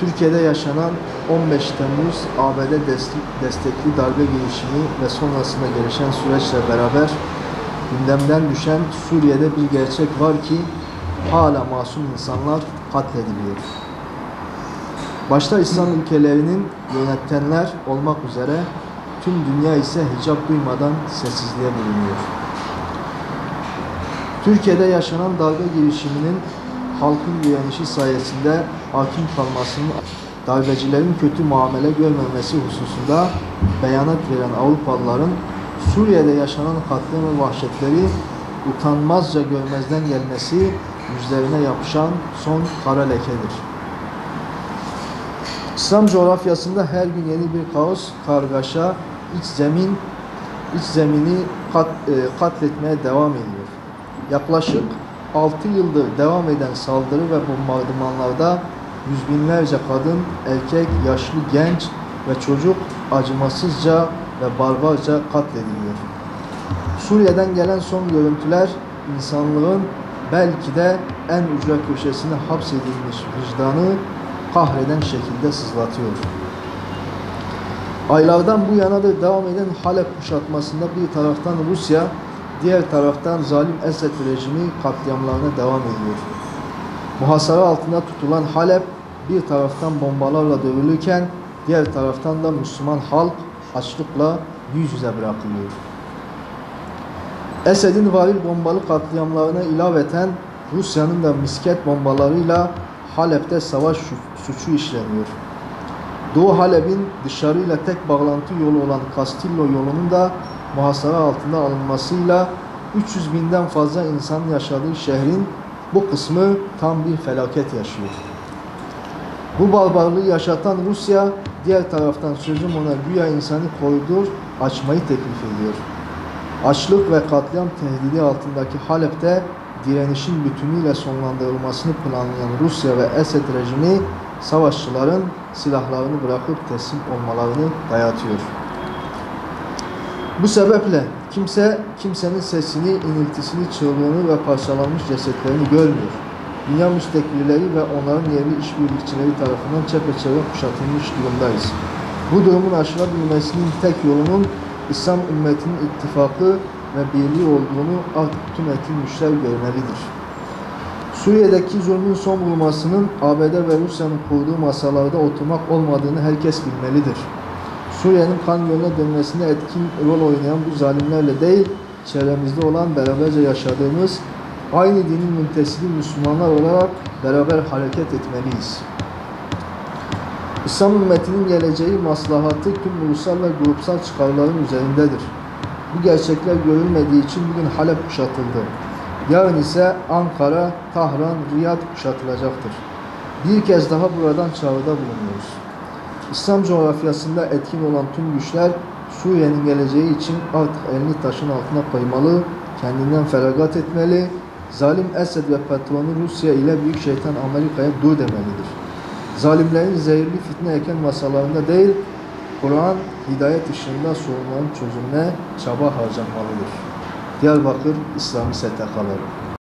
Türkiye'de yaşanan 15 Temmuz ABD destekli darbe girişimi ve sonrasında gelişen süreçle beraber gündemden düşen Suriye'de bir gerçek var ki hala masum insanlar katlediliyor. Başta İslam ülkelerinin yönetenler olmak üzere tüm dünya ise hicap duymadan sessizliğe bürünüyor. Türkiye'de yaşanan darbe girişiminin halkın direnişi sayesinde hakim kalmasının, darbecilerin kötü muamele görmemesi hususunda beyanat veren Avrupalıların Suriye'de yaşanan katliam ve vahşetleri utanmazca görmezden gelmesi yüzlerine yapışan son kara lekedir. İslam coğrafyasında her gün yeni bir kaos, kargaşa, iç zemini katletmeye devam ediyor. Yaklaşık 6 yıldır devam eden saldırı ve bombardımanlarda yüz binlerce kadın, erkek, yaşlı, genç ve çocuk acımasızca ve barbarca katlediliyor. Suriye'den gelen son görüntüler insanlığın belki de en ücra köşesine hapsedilmiş vicdanı kahreden şekilde sızlatıyor. Aylardan bu yanadır devam eden Halep kuşatmasında bir taraftan Rusya, diğer taraftan zalim Esed rejimi katliamlarına devam ediyor. Muhasara altında tutulan Halep bir taraftan bombalarla dövülürken diğer taraftan da Müslüman halk açlıkla yüz yüze bırakılıyor. Esed'in varil bombalı katliamlarına ilaveten Rusya'nın da misket bombalarıyla Halep'te savaş suçu işleniyor. Doğu Halep'in dışarıyla tek bağlantı yolu olan Kastillo yolunun da muhasara altında alınmasıyla 300 binden fazla insanın yaşadığı şehrin bu kısmı tam bir felaket yaşıyor. Bu barbarlığı yaşatan Rusya, diğer taraftan sözüm ona güya insanı koridor açmayı teklif ediyor. Açlık ve katliam tehdidi altındaki Halep'te direnişin bütünüyle sonlandırılmasını planlayan Rusya ve Esed rejimi savaşçıların silahlarını bırakıp teslim olmalarını dayatıyor. Bu sebeple kimsenin sesini, iniltisini, çığlığını ve parçalanmış cesetlerini görmüyor. Dünya müstekbirleri ve onların yerli işbirlikçileri tarafından çepeçevre kuşatılmış durumdayız. Bu durumun aşılabilmesinin tek yolunun İslam ümmetinin ittifakı ve birliği olduğunu artık tüm etkili güçler görmelidir. Suriye'deki zulmün son bulmasının ABD ve Rusya'nın kurduğu masalarda oturmak olmadığını herkes bilmelidir. Suriye'nin kan yoluna dönmesinde etkin rol oynayan bu zalimlerle değil, çevremizde olan beraberce yaşadığımız aynı dinin müntesibi Müslümanlar olarak beraber hareket etmeliyiz. İslam ümmetinin geleceği, maslahatı tüm ulusal ve grupsal çıkarların üzerindedir. Bu gerçekler görülmediği için bugün Halep kuşatıldı. Yarın ise Ankara, Tahran, Riyad kuşatılacaktır. Bir kez daha buradan çağrıda bulunuyoruz. İslam coğrafyasında etkin olan tüm güçler Suriye'nin geleceği için artık elini taşın altına koymalı, kendinden feragat etmeli, zalim Esed ve patronu Rusya ile büyük şeytan Amerika'ya dur demelidir. Zalimlerin zehirli fitne eken masalarında değil, Kur'an, hidayet ışığında sorunların çözümüne çaba harcanmalıdır. Diyarbakır İslami STK'ları